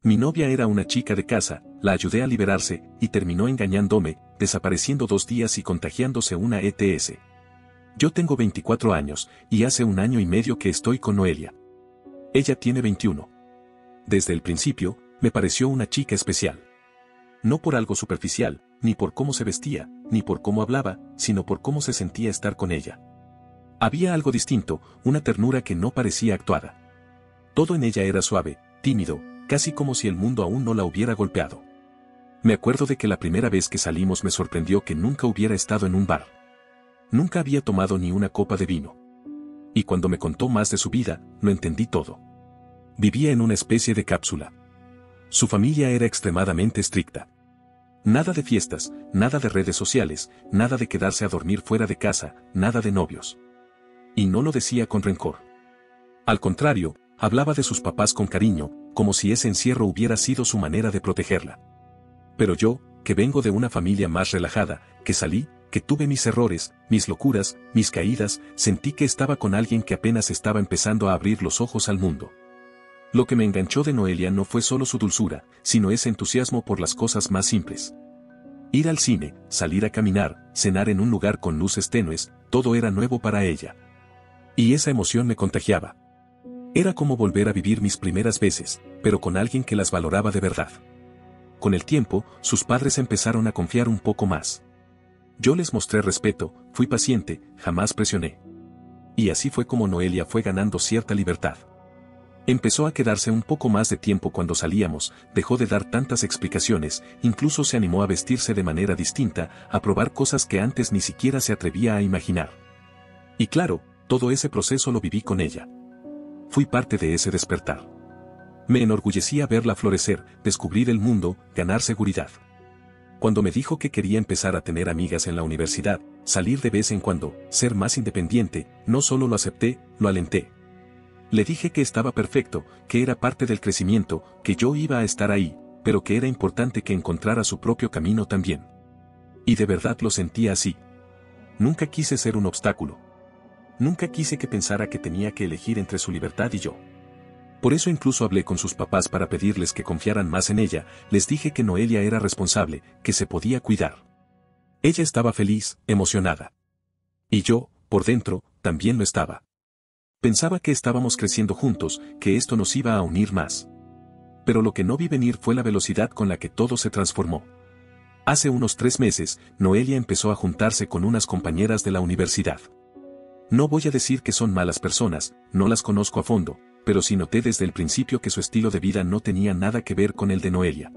Mi novia era una chica de casa, la ayudé a liberarse, y terminó engañándome, desapareciendo 2 días y contagiándose una ETS. Yo tengo 24 años, y hace 1 año y medio que estoy con Noelia. Ella tiene 21. Desde el principio, me pareció una chica especial. No por algo superficial, ni por cómo se vestía, ni por cómo hablaba, sino por cómo se sentía estar con ella. Había algo distinto, una ternura que no parecía actuada. Todo en ella era suave, tímido, casi como si el mundo aún no la hubiera golpeado. Me acuerdo de que la primera vez que salimos me sorprendió que nunca hubiera estado en un bar. Nunca había tomado ni una copa de vino. Y cuando me contó más de su vida, lo entendí todo. Vivía en una especie de cápsula. Su familia era extremadamente estricta. Nada de fiestas, nada de redes sociales, nada de quedarse a dormir fuera de casa, nada de novios. Y no lo decía con rencor. Al contrario, hablaba de sus papás con cariño, como si ese encierro hubiera sido su manera de protegerla. Pero yo, que vengo de una familia más relajada, que salí, que tuve mis errores, mis locuras, mis caídas, sentí que estaba con alguien que apenas estaba empezando a abrir los ojos al mundo. Lo que me enganchó de Noelia no fue solo su dulzura, sino ese entusiasmo por las cosas más simples. Ir al cine, salir a caminar, cenar en un lugar con luces tenues, todo era nuevo para ella. Y esa emoción me contagiaba. Era como volver a vivir mis primeras veces, pero con alguien que las valoraba de verdad. Con el tiempo, sus padres empezaron a confiar un poco más. Yo les mostré respeto, fui paciente, jamás presioné. Y así fue como Noelia fue ganando cierta libertad. Empezó a quedarse un poco más de tiempo cuando salíamos, dejó de dar tantas explicaciones, incluso se animó a vestirse de manera distinta, a probar cosas que antes ni siquiera se atrevía a imaginar. Y claro, todo ese proceso lo viví con ella. Fui parte de ese despertar. Me enorgullecía verla florecer, descubrir el mundo, ganar seguridad. Cuando me dijo que quería empezar a tener amigas en la universidad, salir de vez en cuando, ser más independiente, no solo lo acepté, lo alenté. Le dije que estaba perfecto, que era parte del crecimiento, que yo iba a estar ahí, pero que era importante que encontrara su propio camino también. Y de verdad lo sentía así. Nunca quise ser un obstáculo. Nunca quise que pensara que tenía que elegir entre su libertad y yo. Por eso incluso hablé con sus papás para pedirles que confiaran más en ella, les dije que Noelia era responsable, que se podía cuidar. Ella estaba feliz, emocionada. Y yo, por dentro, también lo estaba. Pensaba que estábamos creciendo juntos, que esto nos iba a unir más. Pero lo que no vi venir fue la velocidad con la que todo se transformó. Hace unos 3 meses, Noelia empezó a juntarse con unas compañeras de la universidad. No voy a decir que son malas personas, no las conozco a fondo, pero sí noté desde el principio que su estilo de vida no tenía nada que ver con el de Noelia.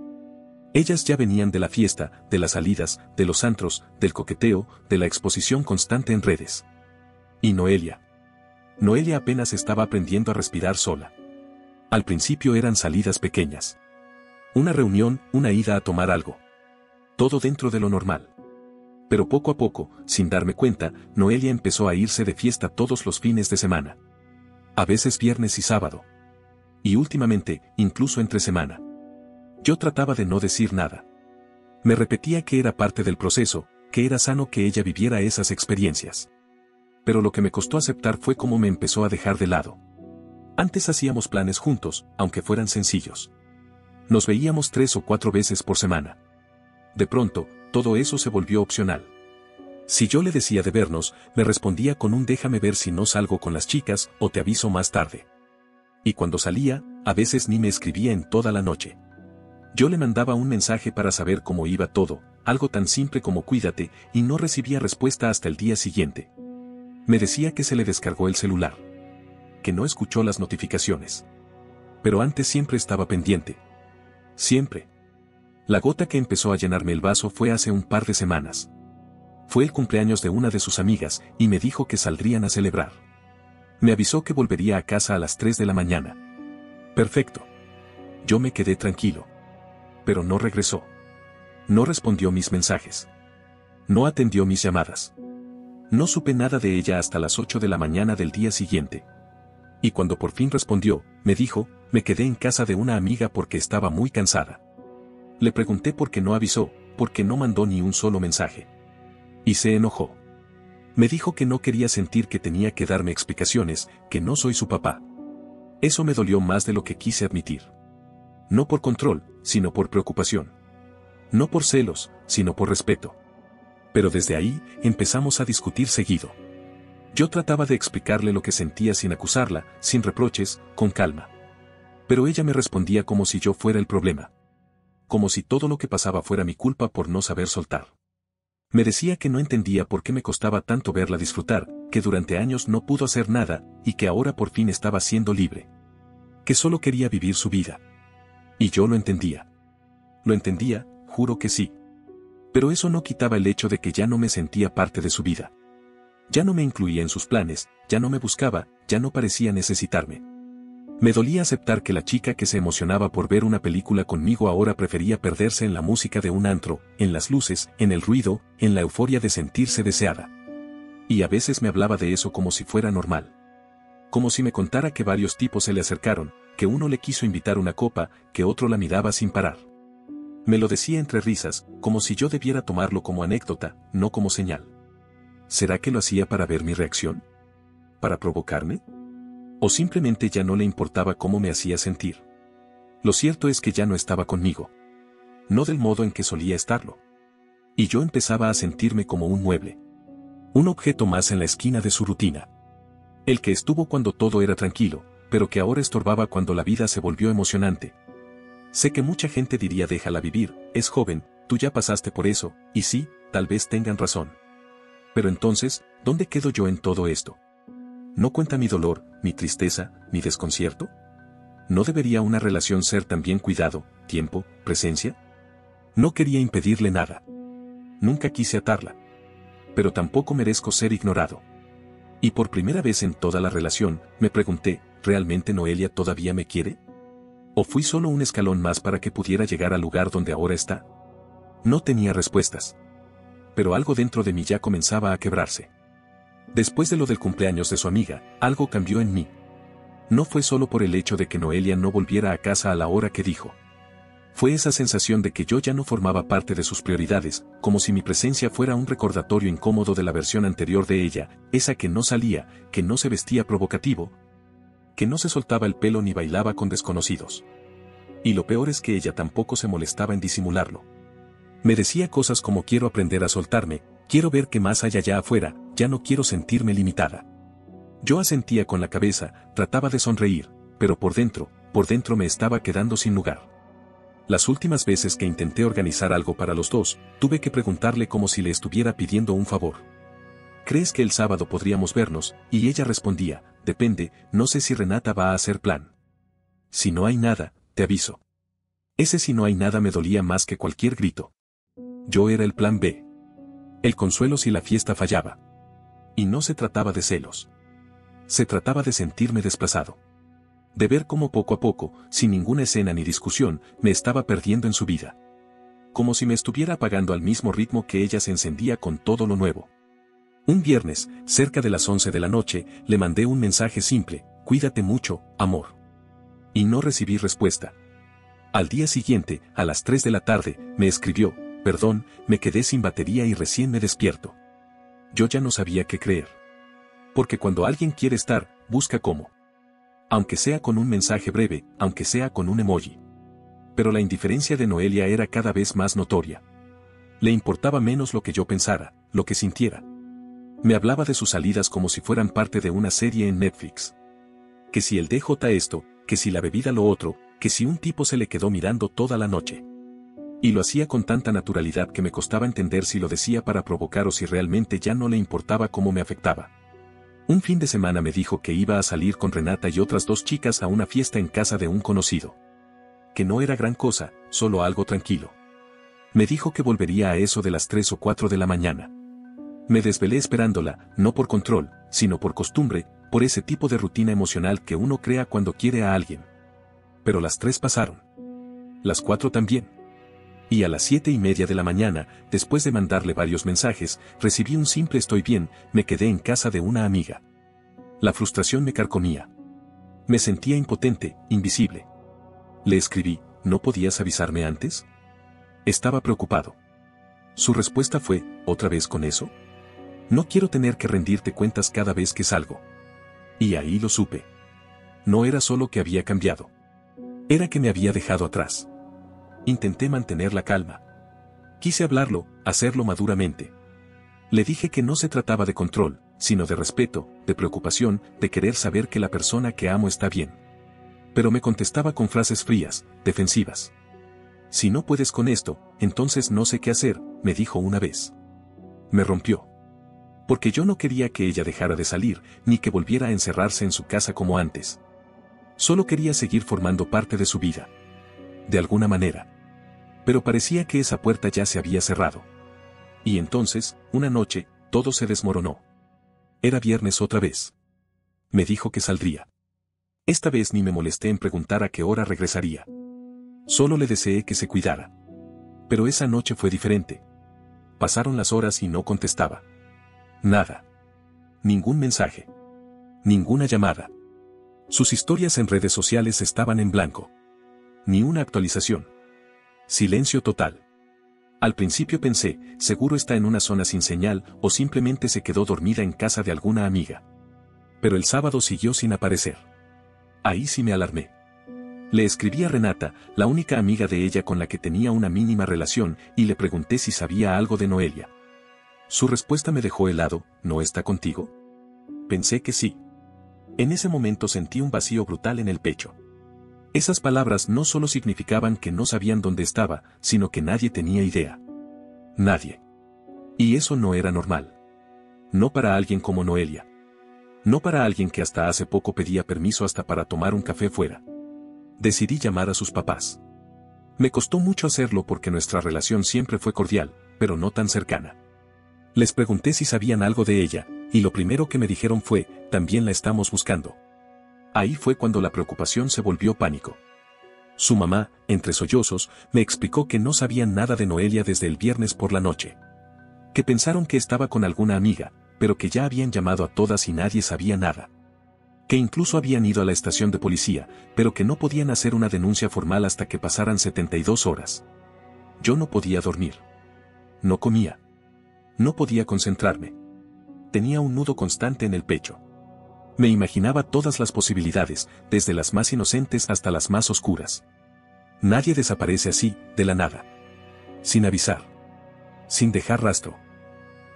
Ellas ya venían de la fiesta, de las salidas, de los antros, del coqueteo, de la exposición constante en redes. Y Noelia apenas estaba aprendiendo a respirar sola. Al principio eran salidas pequeñas. Una reunión, una ida a tomar algo. Todo dentro de lo normal. Pero poco a poco, sin darme cuenta, Noelia empezó a irse de fiesta todos los fines de semana. A veces viernes y sábado. Y últimamente, incluso entre semana. Yo trataba de no decir nada. Me repetía que era parte del proceso, que era sano que ella viviera esas experiencias. Pero lo que me costó aceptar fue cómo me empezó a dejar de lado. Antes hacíamos planes juntos, aunque fueran sencillos. Nos veíamos 3 o 4 veces por semana. De pronto, todo eso se volvió opcional. Si yo le decía de vernos, me respondía con un déjame ver si no salgo con las chicas o te aviso más tarde. Y cuando salía, a veces ni me escribía en toda la noche. Yo le mandaba un mensaje para saber cómo iba todo, algo tan simple como cuídate, y no recibía respuesta hasta el día siguiente. Me decía que se le descargó el celular. Que no escuchó las notificaciones. Pero antes siempre estaba pendiente. Siempre. La gota que empezó a llenarme el vaso fue hace un par de semanas. Fue el cumpleaños de una de sus amigas, y me dijo que saldrían a celebrar. Me avisó que volvería a casa a las 3 de la mañana. Perfecto. Yo me quedé tranquilo. Pero no regresó. No respondió mis mensajes. No atendió mis llamadas. No supe nada de ella hasta las 8 de la mañana del día siguiente. Y cuando por fin respondió, me dijo, me quedé en casa de una amiga porque estaba muy cansada. Le pregunté por qué no avisó, por qué no mandó ni un solo mensaje. Y se enojó. Me dijo que no quería sentir que tenía que darme explicaciones, que no soy su papá. Eso me dolió más de lo que quise admitir. No por control, sino por preocupación. No por celos, sino por respeto. Pero desde ahí, empezamos a discutir seguido. Yo trataba de explicarle lo que sentía sin acusarla, sin reproches, con calma. Pero ella me respondía como si yo fuera el problema. Como si todo lo que pasaba fuera mi culpa por no saber soltar. Me decía que no entendía por qué me costaba tanto verla disfrutar, que durante años no pudo hacer nada, y que ahora por fin estaba siendo libre. Que solo quería vivir su vida. Y yo lo entendía. Lo entendía, juro que sí. Pero eso no quitaba el hecho de que ya no me sentía parte de su vida. Ya no me incluía en sus planes, ya no me buscaba, ya no parecía necesitarme. Me dolía aceptar que la chica que se emocionaba por ver una película conmigo ahora prefería perderse en la música de un antro, en las luces, en el ruido, en la euforia de sentirse deseada. Y a veces me hablaba de eso como si fuera normal. Como si me contara que varios tipos se le acercaron, que uno le quiso invitar una copa, que otro la miraba sin parar. Me lo decía entre risas, como si yo debiera tomarlo como anécdota, no como señal. ¿Será que lo hacía para ver mi reacción? ¿Para provocarme? ¿O simplemente ya no le importaba cómo me hacía sentir? Lo cierto es que ya no estaba conmigo. No del modo en que solía estarlo. Y yo empezaba a sentirme como un mueble. Un objeto más en la esquina de su rutina. El que estuvo cuando todo era tranquilo, pero que ahora estorbaba cuando la vida se volvió emocionante. Sé que mucha gente diría déjala vivir, es joven, tú ya pasaste por eso, y sí, tal vez tengan razón. Pero entonces, ¿dónde quedo yo en todo esto? ¿No cuenta mi dolor, mi tristeza, mi desconcierto? ¿No debería una relación ser también cuidado, tiempo, presencia? No quería impedirle nada. Nunca quise atarla. Pero tampoco merezco ser ignorado. Y por primera vez en toda la relación, me pregunté, ¿realmente Noelia todavía me quiere? ¿O fui solo un escalón más para que pudiera llegar al lugar donde ahora está? No tenía respuestas. Pero algo dentro de mí ya comenzaba a quebrarse. Después de lo del cumpleaños de su amiga, algo cambió en mí. No fue solo por el hecho de que Noelia no volviera a casa a la hora que dijo. Fue esa sensación de que yo ya no formaba parte de sus prioridades, como si mi presencia fuera un recordatorio incómodo de la versión anterior de ella, esa que no salía, que no se vestía provocativo, que no se soltaba el pelo ni bailaba con desconocidos. Y lo peor es que ella tampoco se molestaba en disimularlo. Me decía cosas como quiero aprender a soltarme, quiero ver qué más hay allá afuera, ya no quiero sentirme limitada. Yo asentía con la cabeza, trataba de sonreír, pero por dentro me estaba quedando sin lugar. Las últimas veces que intenté organizar algo para los dos, tuve que preguntarle como si le estuviera pidiendo un favor. ¿Crees que el sábado podríamos vernos? Y ella respondía, depende, no sé si Renata va a hacer plan. Si no hay nada, te aviso. Ese si no hay nada me dolía más que cualquier grito. Yo era el plan B. El consuelo si la fiesta fallaba. Y no se trataba de celos. Se trataba de sentirme desplazado. De ver cómo poco a poco, sin ninguna escena ni discusión, me estaba perdiendo en su vida. Como si me estuviera apagando al mismo ritmo que ella se encendía con todo lo nuevo. Un viernes, cerca de las 11 de la noche, le mandé un mensaje simple, cuídate mucho, amor. Y no recibí respuesta. Al día siguiente, a las 3 de la tarde, me escribió, perdón, me quedé sin batería y recién me despierto. Yo ya no sabía qué creer. Porque cuando alguien quiere estar, busca cómo. Aunque sea con un mensaje breve, aunque sea con un emoji. Pero la indiferencia de Noelia era cada vez más notoria. Le importaba menos lo que yo pensara, lo que sintiera. Me hablaba de sus salidas como si fueran parte de una serie en Netflix. Que si el DJ esto, que si la bebida lo otro, que si un tipo se le quedó mirando toda la noche. Y lo hacía con tanta naturalidad que me costaba entender si lo decía para provocar o si realmente ya no le importaba cómo me afectaba. Un fin de semana me dijo que iba a salir con Renata y otras 2 chicas a una fiesta en casa de un conocido. Que no era gran cosa, solo algo tranquilo. Me dijo que volvería a eso de las 3 o 4 de la mañana. Me desvelé esperándola, no por control, sino por costumbre, por ese tipo de rutina emocional que uno crea cuando quiere a alguien. Pero las 3 pasaron. Las 4 también. Y a las 7:30 de la mañana, después de mandarle varios mensajes, recibí un simple estoy bien, me quedé en casa de una amiga. La frustración me carcomía. Me sentía impotente, invisible. Le escribí, ¿no podías avisarme antes? Estaba preocupado. Su respuesta fue, ¿otra vez con eso? No quiero tener que rendirte cuentas cada vez que salgo. Y ahí lo supe. No era solo que había cambiado. Era que me había dejado atrás. Intenté mantener la calma. Quise hablarlo, hacerlo maduramente. Le dije que no se trataba de control, sino de respeto, de preocupación, de querer saber que la persona que amo está bien. Pero me contestaba con frases frías, defensivas. Si no puedes con esto, entonces no sé qué hacer, me dijo una vez. Me rompió. Porque yo no quería que ella dejara de salir, ni que volviera a encerrarse en su casa como antes. Solo quería seguir formando parte de su vida. De alguna manera. Pero parecía que esa puerta ya se había cerrado. Y entonces, una noche, todo se desmoronó. Era viernes otra vez. Me dijo que saldría. Esta vez ni me molesté en preguntar a qué hora regresaría. Solo le deseé que se cuidara. Pero esa noche fue diferente. Pasaron las horas y no contestaba. Nada. Ningún mensaje. Ninguna llamada. Sus historias en redes sociales estaban en blanco. Ni una actualización. Silencio total. Al principio pensé, seguro está en una zona sin señal o simplemente se quedó dormida en casa de alguna amiga. Pero el sábado siguió sin aparecer. Ahí sí me alarmé. Le escribí a Renata, la única amiga de ella con la que tenía una mínima relación, y le pregunté si sabía algo de Noelia. Su respuesta me dejó helado, ¿no está contigo? Pensé que sí. En ese momento sentí un vacío brutal en el pecho. Esas palabras no solo significaban que no sabían dónde estaba, sino que nadie tenía idea. Nadie. Y eso no era normal. No para alguien como Noelia. No para alguien que hasta hace poco pedía permiso hasta para tomar un café fuera. Decidí llamar a sus papás. Me costó mucho hacerlo porque nuestra relación siempre fue cordial, pero no tan cercana. Les pregunté si sabían algo de ella, y lo primero que me dijeron fue, también la estamos buscando. Ahí fue cuando la preocupación se volvió pánico. Su mamá, entre sollozos, me explicó que no sabían nada de Noelia desde el viernes por la noche. Que pensaron que estaba con alguna amiga, pero que ya habían llamado a todas y nadie sabía nada. Que incluso habían ido a la estación de policía, pero que no podían hacer una denuncia formal hasta que pasaran 72 horas. Yo no podía dormir. No comía. No podía concentrarme. Tenía un nudo constante en el pecho. Me imaginaba todas las posibilidades, desde las más inocentes hasta las más oscuras. Nadie desaparece así, de la nada. Sin avisar. Sin dejar rastro.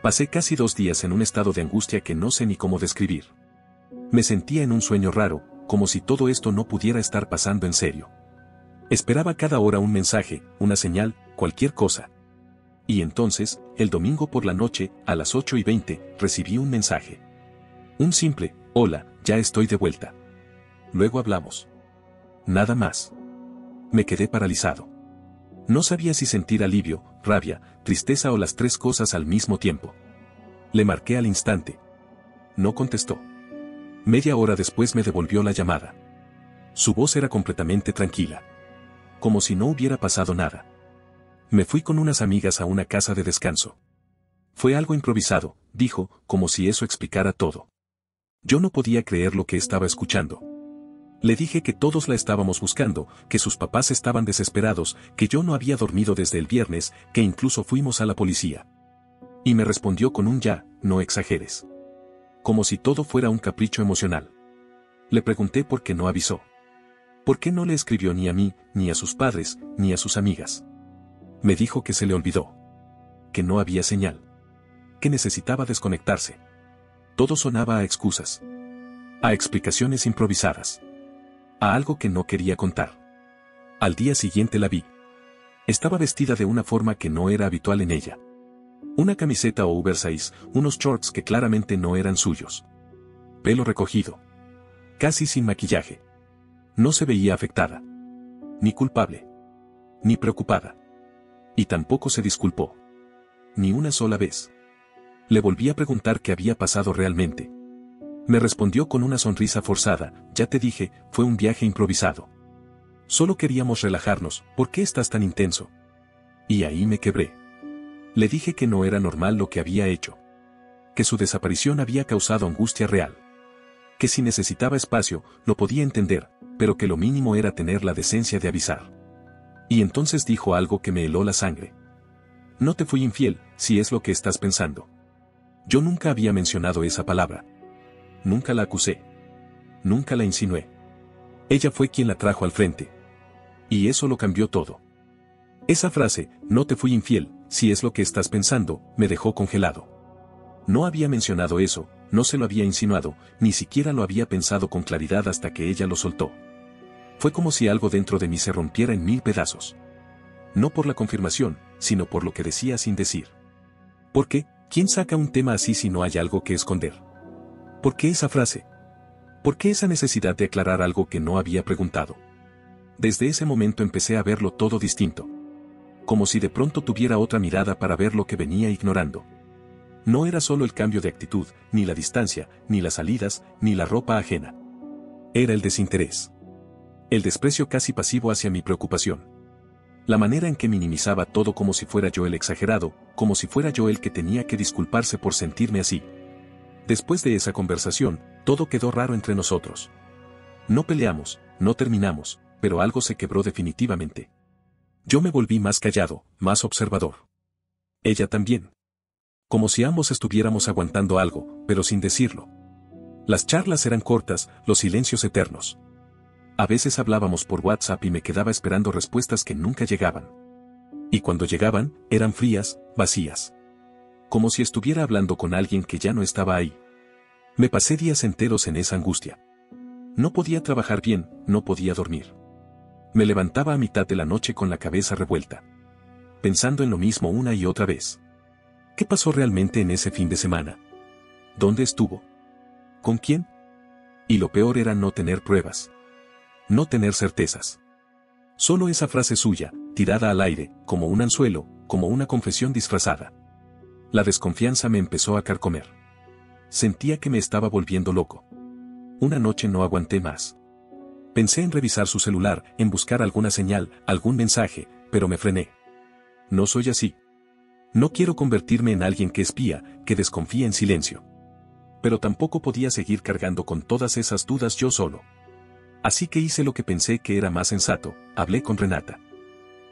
Pasé casi 2 días en un estado de angustia que no sé ni cómo describir. Me sentía en un sueño raro, como si todo esto no pudiera estar pasando en serio. Esperaba cada hora un mensaje, una señal, cualquier cosa. Y entonces, el domingo por la noche, a las 8:20, recibí un mensaje. Un simple, hola, ya estoy de vuelta. Luego hablamos. Nada más. Me quedé paralizado. No sabía si sentir alivio, rabia, tristeza o las 3 cosas al mismo tiempo. Le marqué al instante. No contestó. Media hora después me devolvió la llamada. Su voz era completamente tranquila. Como si no hubiera pasado nada. Me fui con unas amigas a una casa de descanso. Fue algo improvisado, dijo, como si eso explicara todo. Yo no podía creer lo que estaba escuchando. Le dije que todos la estábamos buscando, que sus papás estaban desesperados, que yo no había dormido desde el viernes, que incluso fuimos a la policía. Y me respondió con un ya, no exageres. Como si todo fuera un capricho emocional. Le pregunté por qué no avisó. ¿Por qué no le escribió ni a mí, ni a sus padres, ni a sus amigas? Me dijo que se le olvidó. Que no había señal. Que necesitaba desconectarse. Todo sonaba a excusas. A explicaciones improvisadas. A algo que no quería contar. Al día siguiente la vi. Estaba vestida de una forma que no era habitual en ella. Una camiseta oversize, unos shorts que claramente no eran suyos. Pelo recogido. Casi sin maquillaje. No se veía afectada. Ni culpable. Ni preocupada. Y tampoco se disculpó. Ni una sola vez. Le volví a preguntar qué había pasado realmente. Me respondió con una sonrisa forzada, ya te dije, fue un viaje improvisado. Solo queríamos relajarnos, ¿por qué estás tan intenso? Y ahí me quebré. Le dije que no era normal lo que había hecho. Que su desaparición había causado angustia real. Que si necesitaba espacio, lo podía entender, pero que lo mínimo era tener la decencia de avisar. Y entonces dijo algo que me heló la sangre. No te fui infiel, si es lo que estás pensando. Yo nunca había mencionado esa palabra. Nunca la acusé. Nunca la insinué. Ella fue quien la trajo al frente. Y eso lo cambió todo. Esa frase, no te fui infiel, si es lo que estás pensando, me dejó congelado. No había mencionado eso, no se lo había insinuado, ni siquiera lo había pensado con claridad hasta que ella lo soltó. Fue como si algo dentro de mí se rompiera en 1000 pedazos. No por la confirmación, sino por lo que decía sin decir. ¿Por qué? ¿Quién saca un tema así si no hay algo que esconder? ¿Por qué esa frase? ¿Por qué esa necesidad de aclarar algo que no había preguntado? Desde ese momento empecé a verlo todo distinto. Como si de pronto tuviera otra mirada para ver lo que venía ignorando. No era solo el cambio de actitud, ni la distancia, ni las salidas, ni la ropa ajena. Era el desinterés. El desprecio casi pasivo hacia mi preocupación. La manera en que minimizaba todo como si fuera yo el exagerado, como si fuera yo el que tenía que disculparse por sentirme así. Después de esa conversación, todo quedó raro entre nosotros. No peleamos, no terminamos, pero algo se quebró definitivamente. Yo me volví más callado, más observador. Ella también. Como si ambos estuviéramos aguantando algo, pero sin decirlo. Las charlas eran cortas, los silencios eternos. A veces hablábamos por WhatsApp y me quedaba esperando respuestas que nunca llegaban. Y cuando llegaban, eran frías, vacías. Como si estuviera hablando con alguien que ya no estaba ahí. Me pasé días enteros en esa angustia. No podía trabajar bien, no podía dormir. Me levantaba a mitad de la noche con la cabeza revuelta. Pensando en lo mismo una y otra vez. ¿Qué pasó realmente en ese fin de semana? ¿Dónde estuvo? ¿Con quién? Y lo peor era no tener pruebas. No tener certezas. Solo esa frase suya, tirada al aire, como un anzuelo, como una confesión disfrazada. La desconfianza me empezó a carcomer. Sentía que me estaba volviendo loco. Una noche no aguanté más. Pensé en revisar su celular, en buscar alguna señal, algún mensaje, pero me frené. No soy así. No quiero convertirme en alguien que espía, que desconfía en silencio. Pero tampoco podía seguir cargando con todas esas dudas yo solo. Así que hice lo que pensé que era más sensato, hablé con Renata.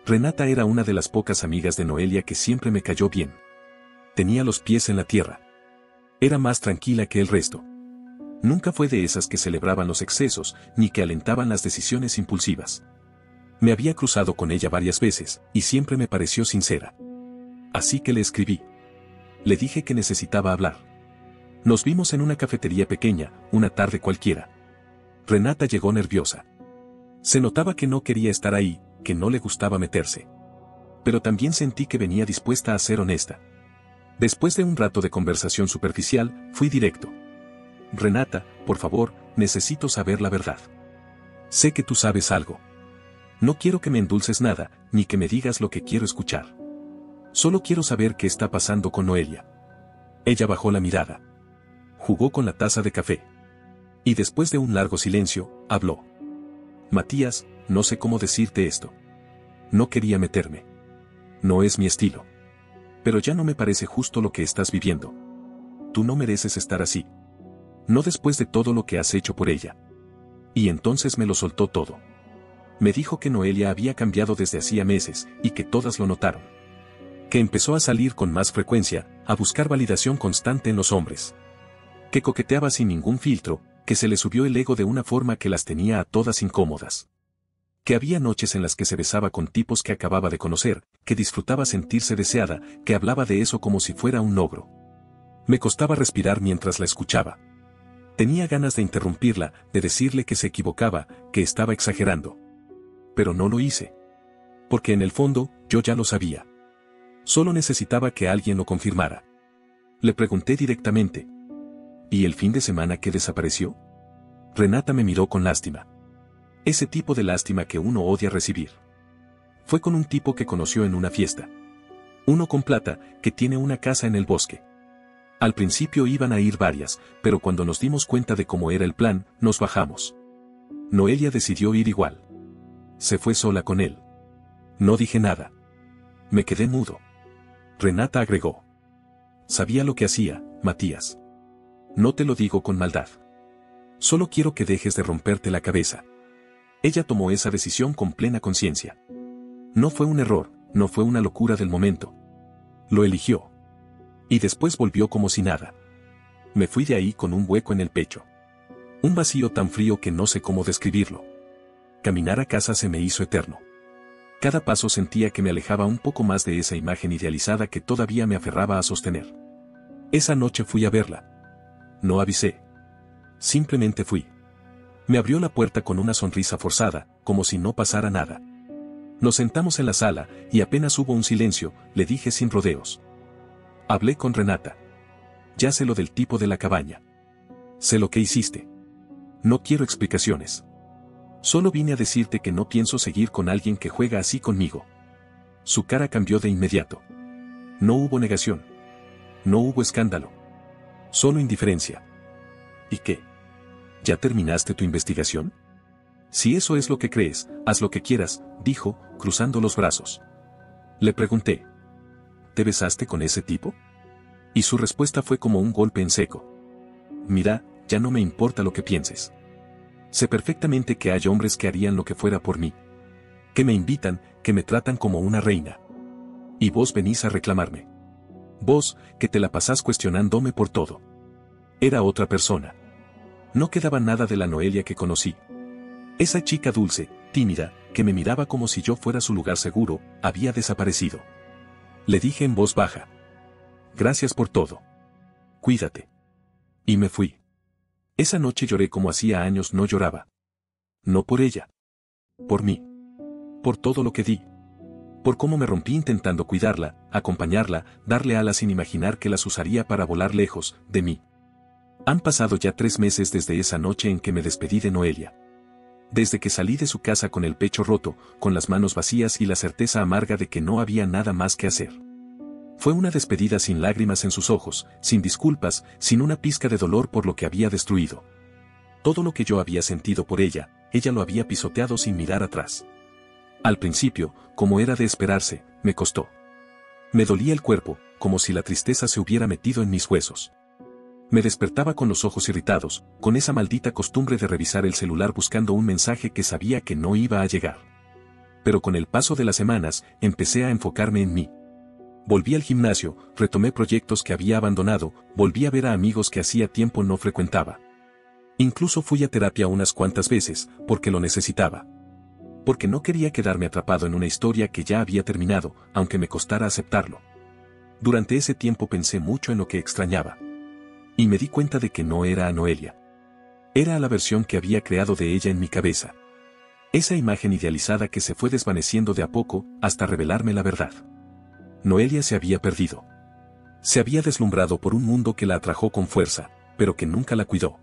Renata era una de las pocas amigas de Noelia que siempre me cayó bien. Tenía los pies en la tierra. Era más tranquila que el resto. Nunca fue de esas que celebraban los excesos, ni que alentaban las decisiones impulsivas. Me había cruzado con ella varias veces, y siempre me pareció sincera. Así que le escribí. Le dije que necesitaba hablar. Nos vimos en una cafetería pequeña, una tarde cualquiera. Renata llegó nerviosa. Se notaba que no quería estar ahí, que no le gustaba meterse. Pero también sentí que venía dispuesta a ser honesta. Después de un rato de conversación superficial, fui directo. Renata, por favor, necesito saber la verdad. Sé que tú sabes algo. No quiero que me endulces nada, ni que me digas lo que quiero escuchar. Solo quiero saber qué está pasando con Noelia. Ella bajó la mirada. Jugó con la taza de café. Y después de un largo silencio, habló. Matías, no sé cómo decirte esto. No quería meterme. No es mi estilo. Pero ya no me parece justo lo que estás viviendo. Tú no mereces estar así. No después de todo lo que has hecho por ella. Y entonces me lo soltó todo. Me dijo que Noelia había cambiado desde hacía meses, y que todas lo notaron. Que empezó a salir con más frecuencia, a buscar validación constante en los hombres. Que coqueteaba sin ningún filtro, que se le subió el ego de una forma que las tenía a todas incómodas. Que había noches en las que se besaba con tipos que acababa de conocer, que disfrutaba sentirse deseada, que hablaba de eso como si fuera un logro. Me costaba respirar mientras la escuchaba. Tenía ganas de interrumpirla, de decirle que se equivocaba, que estaba exagerando. Pero no lo hice. Porque en el fondo, yo ya lo sabía. Solo necesitaba que alguien lo confirmara. Le pregunté directamente. ¿Y el fin de semana qué desapareció? Renata me miró con lástima. Ese tipo de lástima que uno odia recibir. Fue con un tipo que conoció en una fiesta. Uno con plata, que tiene una casa en el bosque. Al principio iban a ir varias, pero cuando nos dimos cuenta de cómo era el plan, nos bajamos. Noelia decidió ir igual. Se fue sola con él. No dije nada. Me quedé mudo. Renata agregó. Sabía lo que hacía, Matías. No te lo digo con maldad. Solo quiero que dejes de romperte la cabeza. Ella tomó esa decisión con plena conciencia. No fue un error, no fue una locura del momento. Lo eligió. Y después volvió como si nada. Me fui de ahí con un hueco en el pecho. Un vacío tan frío que no sé cómo describirlo. Caminar a casa se me hizo eterno. Cada paso sentía que me alejaba un poco más de esa imagen idealizada que todavía me aferraba a sostener. Esa noche fui a verla. No avisé. Simplemente fui. Me abrió la puerta con una sonrisa forzada, como si no pasara nada. Nos sentamos en la sala, y apenas hubo un silencio, le dije sin rodeos. Hablé con Renata. Ya sé lo del tipo de la cabaña. Sé lo que hiciste. No quiero explicaciones. Solo vine a decirte que no pienso seguir con alguien que juega así conmigo. Su cara cambió de inmediato. No hubo negación. No hubo escándalo. Solo indiferencia. ¿Y qué? ¿Ya terminaste tu investigación? Si eso es lo que crees, haz lo que quieras, dijo, cruzando los brazos. Le pregunté. ¿Te besaste con ese tipo? Y su respuesta fue como un golpe en seco. Mira, ya no me importa lo que pienses. Sé perfectamente que hay hombres que harían lo que fuera por mí. Que me invitan, que me tratan como una reina. Y vos venís a reclamarme. Vos, que te la pasás cuestionándome por todo. Era otra persona. No quedaba nada de la Noelia que conocí. Esa chica dulce, tímida, que me miraba como si yo fuera su lugar seguro, había desaparecido. Le dije en voz baja. Gracias por todo. Cuídate. Y me fui. Esa noche lloré como hacía años no lloraba. No por ella. Por mí. Por todo lo que di. Por cómo me rompí intentando cuidarla, acompañarla, darle alas sin imaginar que las usaría para volar lejos de mí. Han pasado ya 3 meses desde esa noche en que me despedí de Noelia. Desde que salí de su casa con el pecho roto, con las manos vacías y la certeza amarga de que no había nada más que hacer. Fue una despedida sin lágrimas en sus ojos, sin disculpas, sin una pizca de dolor por lo que había destruido. Todo lo que yo había sentido por ella, ella lo había pisoteado sin mirar atrás. Al principio, como era de esperarse, me costó. Me dolía el cuerpo, como si la tristeza se hubiera metido en mis huesos. Me despertaba con los ojos irritados, con esa maldita costumbre de revisar el celular buscando un mensaje que sabía que no iba a llegar. Pero con el paso de las semanas, empecé a enfocarme en mí. Volví al gimnasio, retomé proyectos que había abandonado, volví a ver a amigos que hacía tiempo no frecuentaba. Incluso fui a terapia unas cuantas veces, porque lo necesitaba. Porque no quería quedarme atrapado en una historia que ya había terminado, aunque me costara aceptarlo. Durante ese tiempo pensé mucho en lo que extrañaba. Y me di cuenta de que no era a Noelia. Era a la versión que había creado de ella en mi cabeza. Esa imagen idealizada que se fue desvaneciendo de a poco, hasta revelarme la verdad. Noelia se había perdido. Se había deslumbrado por un mundo que la atrajo con fuerza, pero que nunca la cuidó.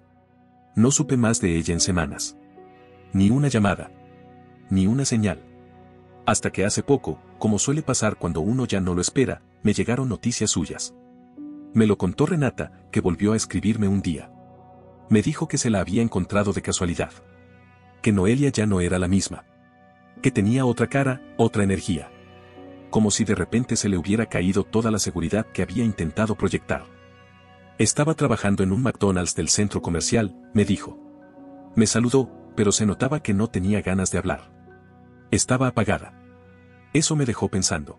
No supe más de ella en semanas. Ni una llamada. Ni una señal. Hasta que hace poco, como suele pasar cuando uno ya no lo espera, me llegaron noticias suyas. Me lo contó Renata, que volvió a escribirme un día. Me dijo que se la había encontrado de casualidad. Que Noelia ya no era la misma. Que tenía otra cara, otra energía. Como si de repente se le hubiera caído toda la seguridad que había intentado proyectar. Estaba trabajando en un McDonald's del centro comercial, me dijo. Me saludó, pero se notaba que no tenía ganas de hablar. Estaba apagada. Eso me dejó pensando.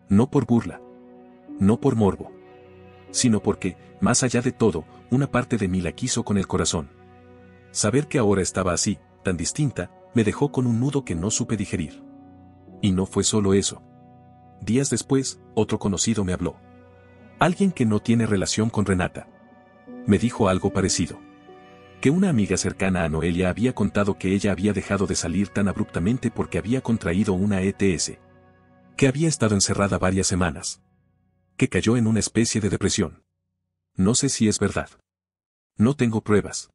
No por burla. No por morbo. Sino porque, más allá de todo, una parte de mí la quiso con el corazón. Saber que ahora estaba así, tan distinta, me dejó con un nudo que no supe digerir. Y no fue solo eso. Días después, otro conocido me habló. Alguien que no tiene relación con Renata. Me dijo algo parecido. Que una amiga cercana a Noelia había contado que ella había dejado de salir tan abruptamente porque había contraído una ETS. Que había estado encerrada varias semanas. Que cayó en una especie de depresión. No sé si es verdad. No tengo pruebas.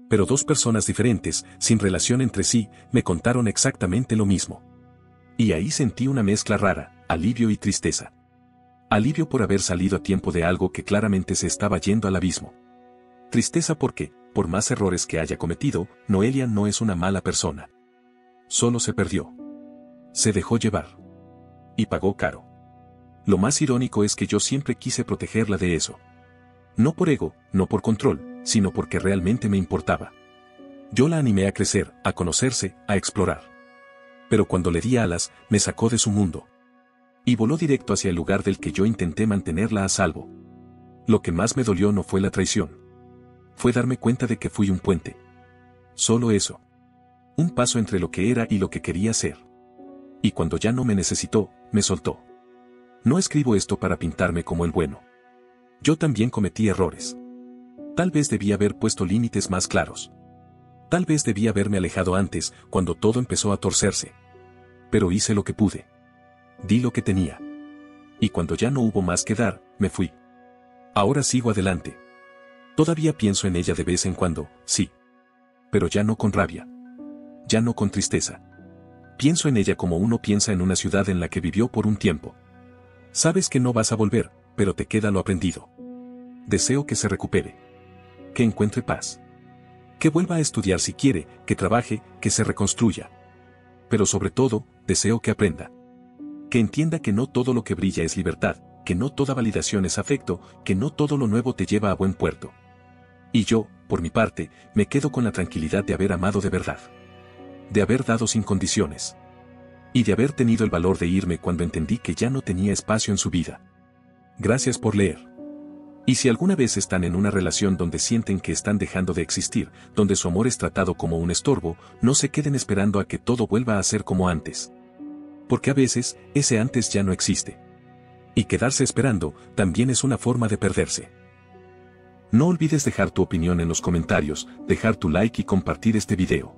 Pero 2 personas diferentes, sin relación entre sí, me contaron exactamente lo mismo. Y ahí sentí una mezcla rara, alivio y tristeza. Alivio por haber salido a tiempo de algo que claramente se estaba yendo al abismo. Tristeza porque, por más errores que haya cometido, Noelia no es una mala persona. Solo se perdió. Se dejó llevar. Y pagó caro. Lo más irónico es que yo siempre quise protegerla de eso. No por ego, no por control, sino porque realmente me importaba. Yo la animé a crecer, a conocerse, a explorar. Pero cuando le di alas, me sacó de su mundo. Y voló directo hacia el lugar del que yo intenté mantenerla a salvo. Lo que más me dolió no fue la traición. Fue darme cuenta de que fui un puente. Solo eso. Un paso entre lo que era y lo que quería ser. Y cuando ya no me necesitó, me soltó. No escribo esto para pintarme como el bueno. Yo también cometí errores. Tal vez debía haber puesto límites más claros. Tal vez debía haberme alejado antes, cuando todo empezó a torcerse. Pero hice lo que pude. Di lo que tenía. Y cuando ya no hubo más que dar, me fui. Ahora sigo adelante. Todavía pienso en ella de vez en cuando, sí. Pero ya no con rabia. Ya no con tristeza. Pienso en ella como uno piensa en una ciudad en la que vivió por un tiempo. Sabes que no vas a volver, pero te queda lo aprendido. Deseo que se recupere. Que encuentre paz. Que vuelva a estudiar si quiere, que trabaje, que se reconstruya. Pero sobre todo, deseo que aprenda. Que entienda que no todo lo que brilla es libertad, que no toda validación es afecto, que no todo lo nuevo te lleva a buen puerto. Y yo, por mi parte, me quedo con la tranquilidad de haber amado de verdad. De haber dado sin condiciones. Y de haber tenido el valor de irme cuando entendí que ya no tenía espacio en su vida. Gracias por leer. Y si alguna vez están en una relación donde sienten que están dejando de existir, donde su amor es tratado como un estorbo, no se queden esperando a que todo vuelva a ser como antes. Porque a veces, ese antes ya no existe. Y quedarse esperando, también es una forma de perderse. No olvides dejar tu opinión en los comentarios, dejar tu like y compartir este video.